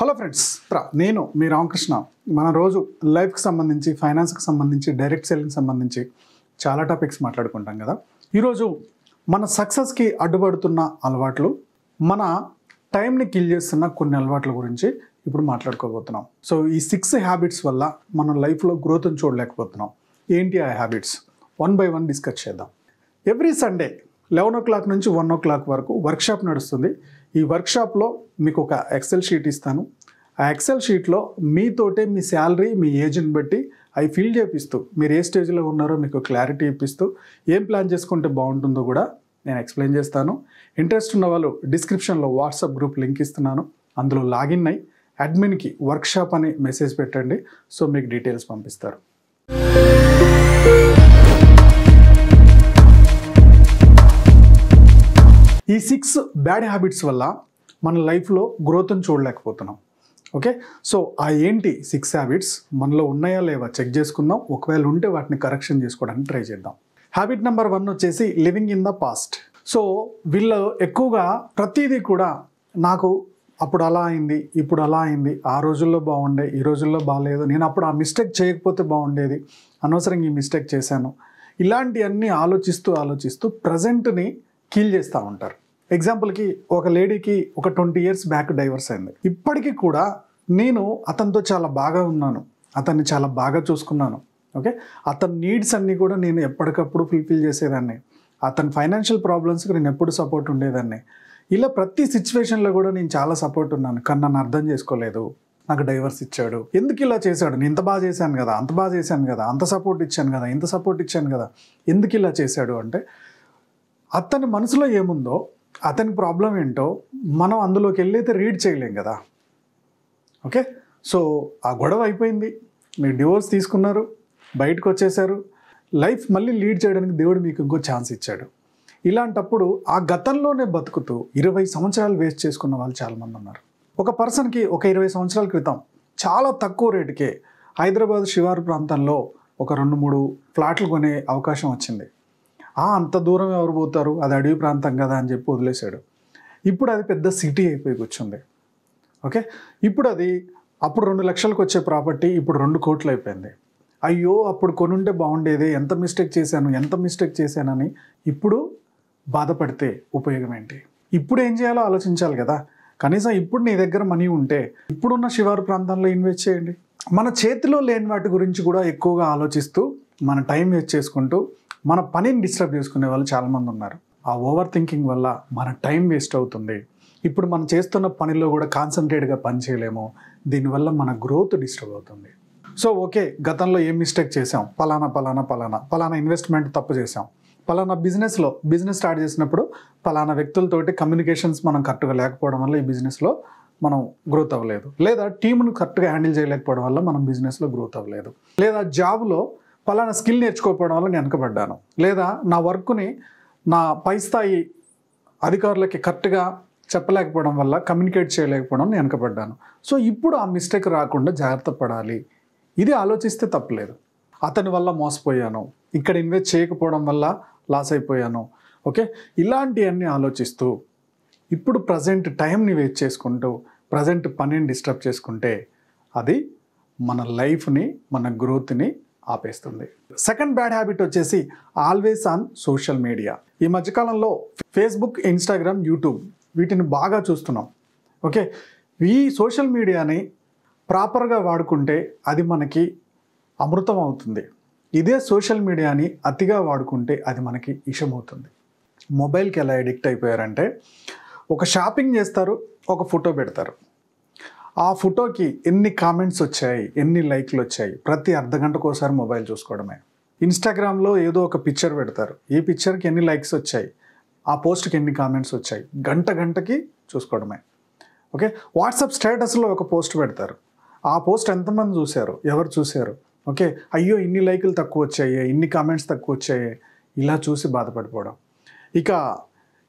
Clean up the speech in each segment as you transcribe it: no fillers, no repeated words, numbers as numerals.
Hello friends, నేను మీ రామకృష్ణ. మన రోజు లైఫ్కి సంబంధించి, ఫైనాన్స్కి సంబంధించి, డైరెక్ట్ సెల్లింగ్ సంబంధించి చాలా టాపిక్స్ మాట్లాడుకుంటాం కదా. ఈరోజు మన సక్సెస్కి అడ్డుపడుతున్న అలవాట్లు, మన టైంని కిల్ చేస్తున్న కొన్ని అలవాట్ల గురించి ఇప్పుడు మాట్లాడుకోబోతున్నాం. సో ఈ 6 హ్యాబిట్స్ వల్ల మన లైఫ్లో గ్రోత్ని చూడలేకపోతున్నాం. ఏంటి ఆ హ్యాబిట్స్? 1 by 1 డిస్కస్ చేద్దాం. ఎవ్రీ సండే 11 o'clock నుంచి 1 o'clock వరకు వర్క్షాప్ నడుస్తుంది. ఈ వర్క్షాప్లో మీకు ఒక ఎక్సెల్ షీట్ ఇస్తాను. ఆ ఎక్సెల్ షీట్లో మీతోటే మీ శాలరీ, మీ ఏజ్ని బట్టి అవి ఫిల్ చేపిస్తూ, మీరు ఏ స్టేజ్లో ఉన్నారో మీకు క్లారిటీ ఇప్పిస్తూ, ఏం ప్లాన్ చేసుకుంటే బాగుంటుందో కూడా నేను ఎక్స్ప్లెయిన్ చేస్తాను. ఇంట్రెస్ట్ ఉన్న వాళ్ళు డిస్క్రిప్షన్లో వాట్సాప్ గ్రూప్ లింక్ ఇస్తున్నాను. అందులో లాగిన్ అయ్యి అడ్మిన్కి వర్క్షాప్ అని మెసేజ్ పెట్టండి. సో మీకు డీటెయిల్స్ పంపిస్తారు. ఈ 6 బ్యాడ్ హ్యాబిట్స్ వల్ల మన లైఫ్లో గ్రోత్ని చూడలేకపోతున్నాం. ఓకే, సో ఆ ఏంటి 6 హ్యాబిట్స్ మనలో ఉన్నాయా లేవా చెక్ చేసుకుందాం. ఒకవేళ ఉంటే వాటిని కరెక్షన్ చేసుకోవడానికి ట్రై చేద్దాం. హ్యాబిట్ నెంబర్ 1 వచ్చేసి living in the past. So వీళ్ళు ఎక్కువగా ప్రతిదీ కూడా నాకు అప్పుడు అలా అయింది, ఇప్పుడు అలా అయింది, ఆ రోజుల్లో బాగుండే, ఈ రోజుల్లో బాగాలేదు, నేను అప్పుడు ఆ మిస్టేక్ చేయకపోతే బాగుండేది, అనవసరంగా ఈ మిస్టేక్ చేశాను, ఇలాంటివన్నీ ఆలోచిస్తూ ప్రజెంట్ని కీల్ చేస్తూ ఉంటారు. ఎగ్జాంపుల్కి ఒక లేడీకి ఒక 20 years బ్యాక్ డైవర్స్ అయింది. ఇప్పటికీ కూడా నేను అతనితో చాలా బాగా ఉన్నాను, అతన్ని చాలా బాగా చూసుకున్నాను. ఓకే, అతని నీడ్స్ అన్నీ కూడా నేను ఎప్పటికప్పుడు ఫుల్ఫిల్ చేసేదాన్ని. అతని ఫైనాన్షియల్ ప్రాబ్లమ్స్కి నేను ఎప్పుడు సపోర్ట్ ఉండేదాన్ని. ఇలా ప్రతి సిచ్యువేషన్లో కూడా నేను చాలా సపోర్ట్ ఉన్నాను. కానీ నన్ను అర్థం చేసుకోలేదు, నాకు డైవర్స్ ఇచ్చాడు. ఎందుకు ఇలా చేశాడు? నేను ఇంత బాగా చేశాను కదా, అంత బాగా చేశాను కదా, అంత సపోర్ట్ ఇచ్చాను కదా, ఇంత సపోర్ట్ ఇచ్చాను కదా, ఎందుకు ఇలా చేశాడు అంటే అతని మనసులో ఏముందో, అతని ప్రాబ్లం ఏంటో మనం అందులోకి వెళ్ళైతే రీడ్ చేయలేం కదా. ఓకే, సో ఆ గొడవ అయిపోయింది, మీరు డివోర్స్ తీసుకున్నారు, బయటకు వచ్చేసారు, లైఫ్ మళ్ళీ లీడ్ చేయడానికి దేవుడు మీకు ఇంకో ఛాన్స్ ఇచ్చాడు. ఇలాంటప్పుడు ఆ గతంలోనే బతుకుతూ 20 సంవత్సరాలు వేస్ట్ చేసుకున్న వాళ్ళు చాలామంది ఉన్నారు. ఒక పర్సన్కి ఒక 20 సంవత్సరాల క్రితం చాలా తక్కువ రేటుకే హైదరాబాద్ శివారు ప్రాంతంలో ఒక 2-3 ఫ్లాట్లు కొనే అవకాశం వచ్చింది. అంత దూరం ఎవరు పోతారు, అది అడవి ప్రాంతం కదా అని చెప్పి వదిలేశాడు. ఇప్పుడు అది పెద్ద సిటీ అయిపోయి కూర్చుంది. ఓకే, ఇప్పుడు అది అప్పుడు 2 లక్షలకు వచ్చే ప్రాపర్టీ ఇప్పుడు 2 కోట్లు అయిపోయింది. అయ్యో అప్పుడు కొనుంటే బాగుండేది, ఎంత మిస్టేక్ చేశానని ఇప్పుడు బాధపడితే ఉపయోగం ఏంటి? ఇప్పుడు ఏం చేయాలో ఆలోచించాలి కదా. కనీసం ఇప్పుడు నీ దగ్గర మనీ ఉంటే ఇప్పుడున్న శివారు ప్రాంతంలో ఇన్వెస్ట్ చేయండి. మన చేతిలో లేని వాటి గురించి కూడా ఎక్కువగా ఆలోచిస్తూ మన టైం వేస్ట్ చేసుకుంటూ మన పనిని డిస్టర్బ్ చేసుకునే వాళ్ళు చాలామంది ఉన్నారు. ఆ ఓవర్ థింకింగ్ వల్ల మన టైం వేస్ట్ అవుతుంది. ఇప్పుడు మనం చేస్తున్న పనిలో కూడా కాన్సన్ట్రేట్గా పని చేయలేము. దీనివల్ల మన గ్రోత్ డిస్టర్బ్ అవుతుంది. సో ఓకే, గతంలో ఏం మిస్టేక్ చేసాం, పలానా ఇన్వెస్ట్మెంట్ తప్పు చేసాం, పలానా బిజినెస్ స్టార్ట్ చేసినప్పుడు పలానా వ్యక్తులతోటి కమ్యూనికేషన్స్ మనం కరెక్ట్గా లేకపోవడం వల్ల ఈ బిజినెస్లో మనం గ్రోత్ అవ్వలేదు, లేదా టీంను కరెక్ట్గా హ్యాండిల్ చేయలేకపోవడం వల్ల మనం బిజినెస్లో గ్రోత్ అవ్వలేదు, లేదా జాబ్లో పలానా స్కిల్ నేర్చుకోకపోవడం వల్ల నేను వెనకబడ్డాను, లేదా నా వర్క్ని నా పై స్థాయి అధికారులకి కరెక్ట్గా చెప్పలేకపోవడం వల్ల, కమ్యూనికేట్ చేయలేకపోవడం నేను వెనకబడ్డాను. సో ఇప్పుడు ఆ మిస్టేక్ రాకుండా జాగ్రత్త పడాలి. ఇది ఆలోచిస్తే తప్పలేదు. అతని వల్ల మోసపోయాను, ఇక్కడ ఇన్వెస్ట్ చేయకపోవడం వల్ల లాస్ అయిపోయాను. ఓకే, ఇలాంటివన్నీ ఆలోచిస్తూ ఇప్పుడు ప్రజెంట్ టైంని వేస్ట్ చేసుకుంటూ ప్రజెంట్ పనిని డిస్టర్బ్ చేసుకుంటే అది మన లైఫ్ని, మన గ్రోత్ని ఆపేస్తుంది. సెకండ్ బ్యాడ్ హ్యాబిట్ వచ్చేసి ఆల్వేస్ ఆన్ సోషల్ మీడియా. ఈ మధ్యకాలంలో ఫేస్బుక్, ఇన్స్టాగ్రామ్, యూట్యూబ్ వీటిని బాగా చూస్తున్నాం. ఓకే, ఈ సోషల్ మీడియాని ప్రాపర్గా వాడుకుంటే అది మనకి అమృతం అవుతుంది. ఇదే సోషల్ మీడియాని అతిగా వాడుకుంటే అది మనకి విషం అవుతుంది. మొబైల్కి ఎలా అడిక్ట్ అయిపోయారంటే, ఒక షాపింగ్ చేస్తారు, ఒక ఫోటో పెడతారు, ఆ ఫోటోకి ఎన్ని కామెంట్స్ వచ్చాయి, ఎన్ని లైక్లు వచ్చాయి, ప్రతి అర్ధగంటకు ఒకసారి మొబైల్ చూసుకోవడమే. ఇన్స్టాగ్రామ్లో ఏదో ఒక పిక్చర్ పెడతారు, ఈ పిక్చర్కి ఎన్ని లైక్స్ వచ్చాయి, ఆ పోస్ట్కి ఎన్ని కామెంట్స్ వచ్చాయి, గంటకి చూసుకోవడమే. ఓకే, వాట్సాప్ స్టేటస్లో ఒక పోస్ట్ పెడతారు, ఆ పోస్ట్ ఎంతమంది చూశారు, ఎవరు చూశారు, ఓకే, అయ్యో ఇన్ని లైకులు తక్కువ వచ్చాయి, ఇన్ని కామెంట్స్ తక్కువ వచ్చాయి, ఇలా చూసి బాధపడిపోవడం. ఇక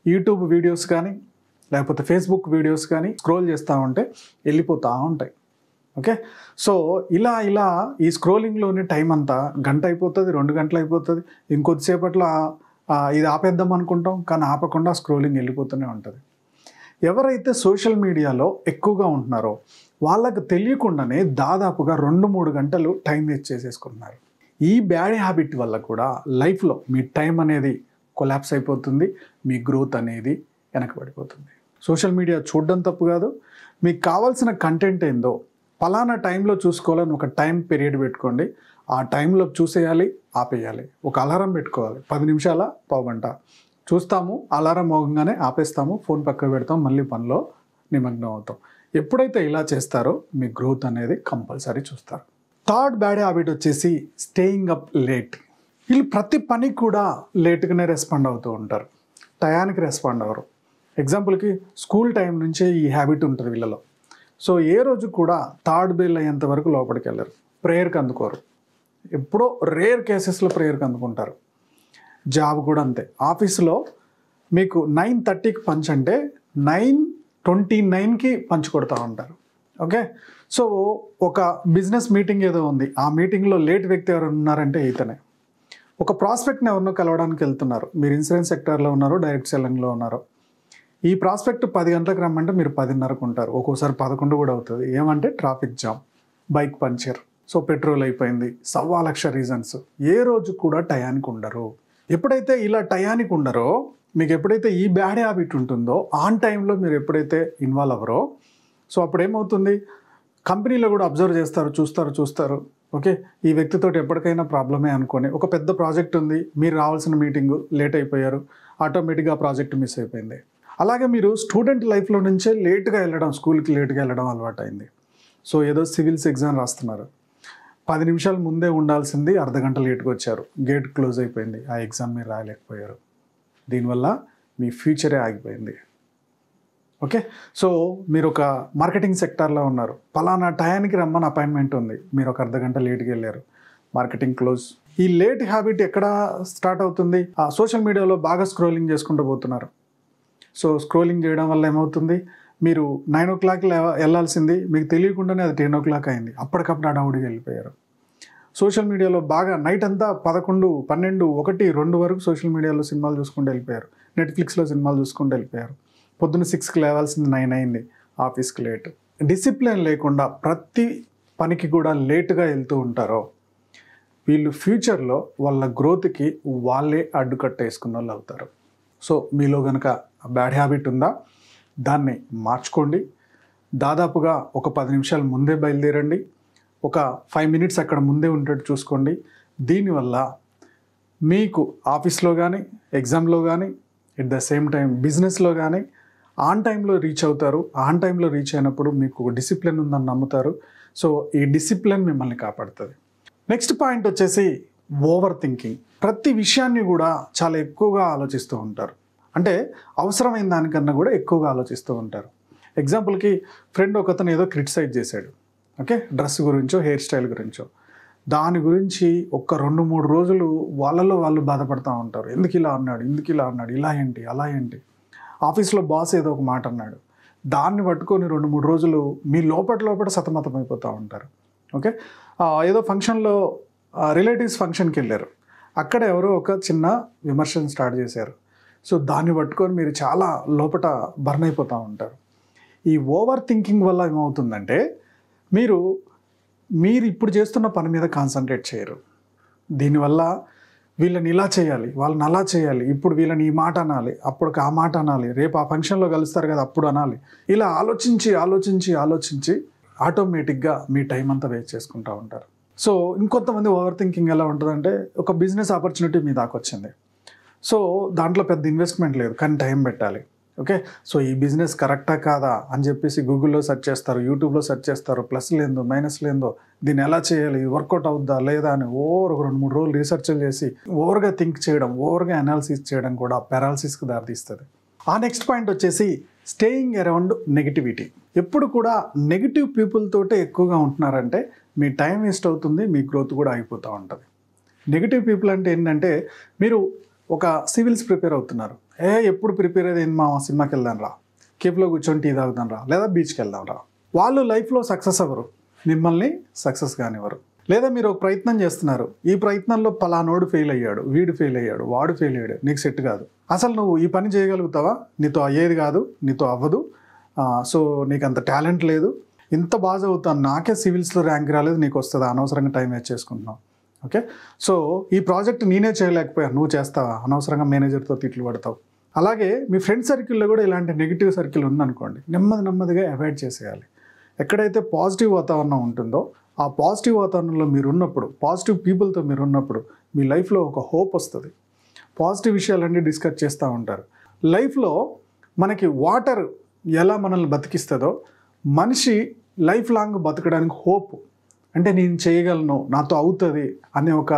యూట్యూబ్ వీడియోస్ కానీ లేకపోతే ఫేస్బుక్ వీడియోస్ కానీ స్క్రోల్ చేస్తూ ఉంటే వెళ్ళిపోతూ ఉంటాయి. ఓకే, సో ఇలా ఈ స్క్రోలింగ్లోనే టైం అంతా గంట అయిపోతుంది, 2 గంటలు అయిపోతుంది. ఇంకొద్దిసేపట్లో ఇది ఆపేద్దాం అనుకుంటాం, కానీ ఆపకుండా స్క్రోలింగ్ వెళ్ళిపోతూనే ఉంటుంది. ఎవరైతే సోషల్ మీడియాలో ఎక్కువగా ఉంటున్నారో వాళ్ళకి తెలియకుండానే దాదాపుగా 2-3 గంటలు టైం వేస్ట్ చేసేసుకుంటున్నారు. ఈ బ్యాడ్ హ్యాబిట్ వల్ల కూడా లైఫ్లో మీ టైం అనేది కొలాప్స్ అయిపోతుంది, మీ గ్రోత్ అనేది వెనకబడిపోతుంది. సోషల్ మీడియా చూడడం తప్పు కాదు, మీకు కావాల్సిన కంటెంట్ ఏందో పలానా టైంలో చూసుకోవాలని ఒక టైం పీరియడ్ పెట్టుకోండి. ఆ టైంలో చూసేయాలి, ఆపేయాలి. ఒక అలారం పెట్టుకోవాలి, 10 నిమిషాల, పావుగంట చూస్తాము, అలారం మోగంగానే ఆపేస్తాము, ఫోన్ పక్కకు పెడతాం, మళ్ళీ పనిలో నిమగ్నం అవుతాం. ఎప్పుడైతే ఇలా చేస్తారో మీ గ్రోత్ అనేది కంపల్సరీ చూస్తారు. థర్డ్ బ్యాడ్ హ్యాబిట్ వచ్చేసి స్టేయింగ్ అప్ లేట్. వీళ్ళు ప్రతి పనికి కూడా లేట్గానే రెస్పాండ్ అవుతూ ఉంటారు, టయానికి రెస్పాండ్ అవ్వరు. ఎగ్జాంపుల్కి స్కూల్ టైం నుంచే ఈ హ్యాబిట్ ఉంటుంది వీళ్ళలో. సో ఏ రోజు కూడా థర్డ్ బెల్ అయ్యేంత వరకు లోపలికి వెళ్ళరు, ప్రేయర్కి అందుకోరు. ఎప్పుడో రేర్ కేసెస్లో ప్రేయర్కి అందుకుంటారు. జాబ్ కూడా అంతే. ఆఫీస్లో మీకు 9:30కి పంచ్ అంటే 9:29కి పంచ్ కొడతా ఉంటారు. ఓకే, సో ఒక బిజినెస్ మీటింగ్ ఏదో ఉంది, ఆ మీటింగ్లో లేట్ వ్యక్తి ఎవరు ఉన్నారంటే ఇతనే. ఒక ప్రాస్పెక్ట్ని ఎవరినో కలవడానికి వెళ్తున్నారు, మీరు ఇన్సూరెన్స్ సెక్టర్లో ఉన్నారు, డైరెక్ట్ సెల్లింగ్లో ఉన్నారు. ఈ ప్రాస్పెక్ట్ 10 గంటలకు రమ్మంటే మీరు 10:30కు ఉంటారు, ఒక్కోసారి 11 కూడా అవుతుంది. ఏమంటే traffic jam, bike puncture, so petrol అయిపోయింది, 1,00,000 రీజన్స్. ఏ రోజు కూడా టయానికి ఉండరు. ఎప్పుడైతే ఇలా టయానికి ఉండరో, మీకు ఎప్పుడైతే ఈ బ్యాడ్ హ్యాబిట్ ఉంటుందో, ఆన్ టైంలో మీరు ఎప్పుడైతే ఇన్వాల్వ్ అవ్వరో, సో అప్పుడు ఏమవుతుంది, కంపెనీలో కూడా అబ్జర్వ్ చేస్తారు, చూస్తారు. ఓకే, ఈ వ్యక్తితో ఎప్పటికైనా ప్రాబ్లమే అనుకొని, ఒక పెద్ద ప్రాజెక్ట్ ఉంది, మీరు రావాల్సిన మీటింగు లేట్ అయిపోయారు, ఆటోమేటిక్గా ఆ ప్రాజెక్ట్ మిస్ అయిపోయింది. అలాగే మీరు స్టూడెంట్ లైఫ్లో నుంచే లేట్గా వెళ్ళడం, స్కూల్కి లేట్గా వెళ్ళడం అలవాటు అయింది. సో ఏదో సివిల్స్ ఎగ్జామ్ రాస్తున్నారు, 10 నిమిషాల ముందే ఉండాల్సింది అర్ధగంట లేట్గా వచ్చారు, గేట్ క్లోజ్ అయిపోయింది, ఆ ఎగ్జామ్ మీరు రాయలేకపోయారు. దీనివల్ల మీ ఫ్యూచరే ఆగిపోయింది. ఓకే, సో మీరు ఒక మార్కెటింగ్ సెక్టార్లో ఉన్నారు, పలానా టయానికి రమ్మని అపాయింట్మెంట్ ఉంది, మీరు ఒక అర్ధగంట లేట్గా వెళ్ళారు, మార్కెటింగ్ క్లోజ్. ఈ లేట్ హ్యాబిట్ ఎక్కడ స్టార్ట్ అవుతుంది, ఆ సోషల్ మీడియాలో బాగా స్క్రోలింగ్ చేసుకుంటూ పోతున్నారు. సో స్క్రోలింగ్ చేయడం వల్ల ఏమవుతుంది, మీరు 9 o'clock వెళ్ళాల్సింది మీకు తెలియకుండానే అది 10 o'clock అయింది, అప్పటికప్పుడు అడవుడికి వెళ్ళిపోయారు. సోషల్ మీడియాలో బాగా నైట్ అంతా 11, 12, 1, 2 వరకు సోషల్ మీడియాలో సినిమాలు చూసుకుంటూ వెళ్ళిపోయారు, నెట్ఫ్లిక్స్లో సినిమాలు చూసుకుంటూ వెళ్ళిపోయారు. పొద్దున్న 6కి లేవాల్సింది 9 అయింది, ఆఫీస్కి లేట్. డిసిప్లిన్ లేకుండా ప్రతి పనికి కూడా లేటుగా వెళ్తూ ఉంటారో వీళ్ళు ఫ్యూచర్లో వాళ్ళ గ్రోత్కి వాళ్ళే అడ్డుకట్టేసుకున్న వాళ్ళు అవుతారు. సో మీలో కనుక బ్యాడ్ హ్యాబిట్ ఉందా, దాన్ని మార్చుకోండి. దాదాపుగా ఒక 10 నిమిషాలు ముందే బయలుదేరండి, ఒక 5 minutes అక్కడ ముందే ఉండేట్టు చూసుకోండి. దీనివల్ల మీకు ఆఫీస్లో కానీ, ఎగ్జామ్లో కానీ, ఎట్ ద సేమ్ టైం బిజినెస్లో కానీ ఆన్ టైంలో రీచ్ అవుతారు. ఆన్ టైంలో రీచ్ అయినప్పుడు మీకు డిసిప్లిన్ ఉందని నమ్ముతారు. సో ఈ డిసిప్లిన్ మిమ్మల్ని కాపాడుతుంది. నెక్స్ట్ పాయింట్ వచ్చేసి ఓవర్ థింకింగ్. ప్రతి విషయాన్ని కూడా చాలా ఎక్కువగా ఆలోచిస్తూ ఉంటారు, అంటే అవసరమైన దానికన్నా కూడా ఎక్కువగా ఆలోచిస్తూ ఉంటారు. ఎగ్జాంపుల్కి ఫ్రెండ్ ఒకతను ఏదో క్రిటిసైజ్ చేశాడు, ఓకే, డ్రెస్ గురించో, హెయిర్ స్టైల్ గురించో. దాని గురించి ఒక 2-3 రోజులు వాళ్ళలో వాళ్ళు బాధపడుతూ ఉంటారు. ఎందుకు ఇలా అన్నాడు, ఇలా ఏంటి, అలా ఏంటి. ఆఫీస్లో బాస్ ఏదో ఒక మాట అన్నాడు, దాన్ని పట్టుకొని 2-3 రోజులు మీ లోపల సతమతం అయిపోతూ ఉంటారు. ఓకే, ఏదో ఫంక్షన్లో రిలేటివ్స్ ఫంక్షన్కి వెళ్ళారు, అక్కడ ఎవరో ఒక చిన్న విమర్శను స్టార్ట్ చేశారు. సో దాన్ని పట్టుకొని మీరు చాలా లోపల బర్న్ అయిపోతూ ఉంటారు. ఈ ఓవర్ థింకింగ్ వల్ల ఏమవుతుందంటే మీరు ఇప్పుడు చేస్తున్న పని మీద కాన్సన్ట్రేట్ చేయరు. దీనివల్ల వీళ్ళని ఇలా చేయాలి, వాళ్ళని అలా చేయాలి, ఇప్పుడు వీళ్ళని ఈ మాట అనాలి, అప్పుడు ఆ మాట అనాలి, రేపు ఆ ఫంక్షన్లో కలుస్తారు కదా అప్పుడు అనాలి, ఇలా ఆలోచించి ఆటోమేటిక్గా మీ టైం అంతా వేస్ట్ చేసుకుంటూ ఉంటారు. సో ఇంకొంతమంది ఓవర్ థింకింగ్ ఎలా ఉంటుందంటే, ఒక బిజినెస్ ఆపర్చునిటీ మీ దాకా వచ్చింది, సో దాంట్లో పెద్ద ఇన్వెస్ట్మెంట్ లేదు కానీ టైం పెట్టాలి. ఓకే, సో ఈ బిజినెస్ కరెక్టా కాదా అని చెప్పేసి గూగుల్లో సెర్చ్ చేస్తారు, యూట్యూబ్లో సెర్చ్ చేస్తారు, ప్లస్ లేదో మైనస్ లేదో, దీన్ని ఎలా చేయాలి, వర్కౌట్ అవుద్దా లేదా అని ఒక 2-3 రోజులు రీసెర్చ్లు చేసి ఓవర్గా థింక్ చేయడం, ఓవర్గా అనాలిసిస్ చేయడం కూడా పారాలిసిస్కి దారితీస్తుంది. ఆ నెక్స్ట్ పాయింట్ వచ్చేసి స్టేయింగ్ అరౌండ్ నెగిటివిటీ. ఎప్పుడు కూడా నెగిటివ్ పీపుల్ తోటే ఎక్కువగా ఉంటున్నారంటే మీ టైం వేస్ట్ అవుతుంది, మీ గ్రోత్ కూడా ఆగిపోతూ ఉంటుంది. నెగిటివ్ పీపుల్ అంటే ఏంటంటే, మీరు ఒక సివిల్స్ ప్రిపేర్ అవుతున్నారు, ఎప్పుడు ప్రిపేర్ అయ్యేది మా సినిమాకి వెళ్దాం రా, కేఫ్లో కూర్చొని టీ తాగుదాం రా, లేదా బీచ్కి వెళ్దాం రా. వాళ్ళు లైఫ్లో సక్సెస్ అవ్వరు, మిమ్మల్ని సక్సెస్ కానివ్వరు. లేదా మీరు ఒక ప్రయత్నం చేస్తున్నారు, ఈ ప్రయత్నంలో పలానోడు ఫెయిల్ అయ్యాడు, వీడు ఫెయిల్ అయ్యాడు, వాడు ఫెయిల్ అయ్యాడు, నీకు సెట్ కాదు, అసలు నువ్వు ఈ పని చేయగలుగుతావా, నీతో అయ్యేది కాదు, నీతో అవ్వదు, సో నీకు అంత టాలెంట్ లేదు, ఇంత బాగా చదువుతాను, నాకే సివిల్స్లో ర్యాంక్ రాలేదు, నీకు వస్తుందా, అనవసరంగా టైం వేస్ట్ చేసుకుంటున్నావు. ఓకే, సో ఈ ప్రాజెక్ట్ నేనే చేయలేకపోయా, నువ్వు చేస్తావా, అనవసరంగా మేనేజర్తో తిట్లు పడతావు. అలాగే మీ ఫ్రెండ్ సర్కిల్లో కూడా ఇలాంటి నెగిటివ్ సర్కిల్ ఉందనుకోండి, నెమ్మదిగా అవాయిడ్ చేసేయాలి. ఎక్కడైతే పాజిటివ్ వాతావరణం ఉంటుందో ఆ పాజిటివ్ వాతావరణంలో మీరు ఉన్నప్పుడు, పాజిటివ్ పీపుల్తో మీరు ఉన్నప్పుడు మీ లైఫ్లో ఒక హోప్ వస్తుంది. పాజిటివ్ విషయాలన్నీ డిస్కస్ చేస్తూ ఉంటారు. లైఫ్లో మనకి వాటర్ ఎలా మనల్ని బతికిస్తుందో మనిషి లైఫ్ లాంగ్ బతకడానికి హోప్, అంటే నేను చేయగలను, నాతో అవుతుంది అనే ఒక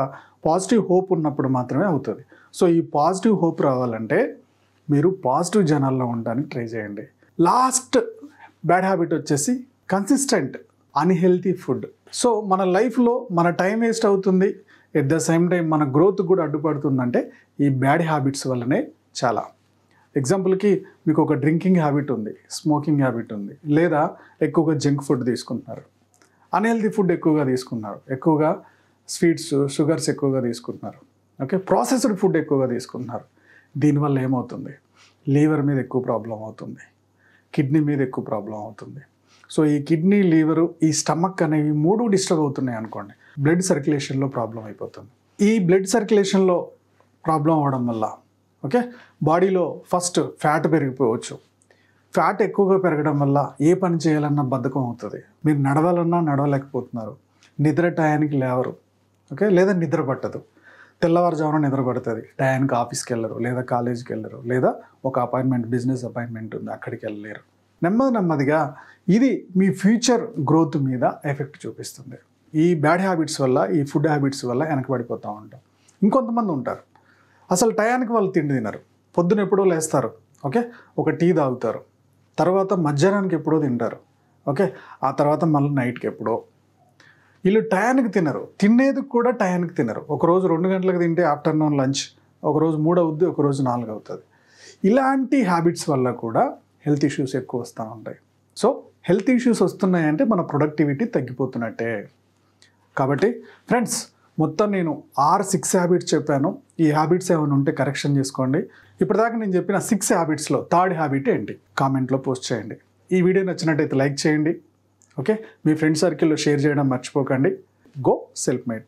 పాజిటివ్ హోప్ ఉన్నప్పుడు మాత్రమే అవుతుంది. సో ఈ పాజిటివ్ హోప్ రావాలంటే మీరు పాజిటివ్ జనాల్లో ఉండడానికి ట్రై చేయండి. లాస్ట్ బ్యాడ్ హ్యాబిట్ వచ్చేసి కన్సిస్టెంట్ అన్హెల్తీ ఫుడ్. సో మన లైఫ్లో మన టైం వేస్ట్ అవుతుంది, ఎట్ ద సేమ్ టైం మన గ్రోత్ కూడా అడ్డుపడుతుందంటే ఈ బ్యాడ్ హ్యాబిట్స్ వల్లనే చాలా. ఎగ్జాంపుల్కి మీకు ఒక డ్రింకింగ్ హ్యాబిట్ ఉంది, స్మోకింగ్ హ్యాబిట్ ఉంది, లేదా ఎక్కువగా జంక్ ఫుడ్ తీసుకుంటున్నారు, అన్హెల్తీ ఫుడ్ ఎక్కువగా తీసుకున్నారు, ఎక్కువగా స్వీట్స్, షుగర్స్ ఎక్కువగా తీసుకుంటున్నారు, ఓకే, ప్రాసెస్డ్ ఫుడ్ ఎక్కువగా తీసుకుంటున్నారు. దీనివల్ల ఏమవుతుంది, లీవర్ మీద ఎక్కువ ప్రాబ్లం అవుతుంది, కిడ్నీ మీద ఎక్కువ ప్రాబ్లం అవుతుంది. సో ఈ కిడ్నీ, లివరు, ఈ స్టమక్ అనేవి మూడు డిస్టర్బ్ అవుతున్నాయి అనుకోండి, బ్లడ్ సర్క్యులేషన్లో ప్రాబ్లం అయిపోతుంది. ఈ బ్లడ్ సర్క్యులేషన్లో ప్రాబ్లం అవడం వల్ల ఓకే బాడీలో ఫస్ట్ ఫ్యాట్ పెరిగిపోవచ్చు. ఫ్యాట్ ఎక్కువగా పెరగడం వల్ల ఏ పని చేయాలన్నా బద్ధకం అవుతుంది. మీరు నడవాలన్నా నడవలేకపోతున్నారు, నిద్ర టయానికి లేవరు, ఓకే, లేదా నిద్ర పట్టదు, తెల్లవారుజామున నిద్ర పడుతుంది, టయానికి ఆఫీస్కి వెళ్ళరు, లేదా కాలేజీకి వెళ్ళరు, లేదా ఒక అపాయింట్మెంట్, బిజినెస్ అపాయింట్మెంట్ ఉంది, అక్కడికి వెళ్ళలేరు. నెమ్మదిగా ఇది మీ ఫ్యూచర్ గ్రోత్ మీద ఎఫెక్ట్ చూపిస్తుంది. ఈ బ్యాడ్ హ్యాబిట్స్ వల్ల, ఈ ఫుడ్ హ్యాబిట్స్ వల్ల వెనకబడిపోతూ ఉంటాం. ఇంకొంతమంది ఉంటారు అసలు టయానికి వాళ్ళు తిండి తినరు, పొద్దున ఎప్పుడో లేస్తారు, ఓకే, ఒక టీ తాగుతారు, తర్వాత మధ్యాహ్నానికి ఎప్పుడో తింటారు, ఓకే, ఆ తర్వాత మళ్ళీ నైట్కి ఎప్పుడో. వీళ్ళు టయానికి తినరు, తినేది కూడా టయానికి తినరు. ఒకరోజు 2 గంటలకు తింటే ఆఫ్టర్నూన్ లంచ్, ఒకరోజు 3 అవుద్ది, ఒకరోజు 4 అవుతుంది. ఇలాంటి హ్యాబిట్స్ వల్ల కూడా హెల్త్ ఇష్యూస్ ఎక్కువ వస్తూ ఉంటాయి. సో హెల్త్ ఇష్యూస్ వస్తున్నాయంటే మన ప్రొడక్టివిటీ తగ్గిపోతున్నట్టే. కాబట్టి ఫ్రెండ్స్, మొత్తం నేను 6 హ్యాబిట్స్ చెప్పాను. ఈ హ్యాబిట్స్ ఏమైనా ఉంటే కరెక్షన్ చేసుకోండి. ఇప్పటిదాకా నేను చెప్పిన 6 హ్యాబిట్స్లో థర్డ్ హ్యాబిట్ ఏంటి కామెంట్లో పోస్ట్ చేయండి. ఈ వీడియో నచ్చినట్టయితే లైక్ చేయండి, ఓకే, మీ ఫ్రెండ్ సర్కిల్లో షేర్ చేయడం మర్చిపోకండి. Go self made.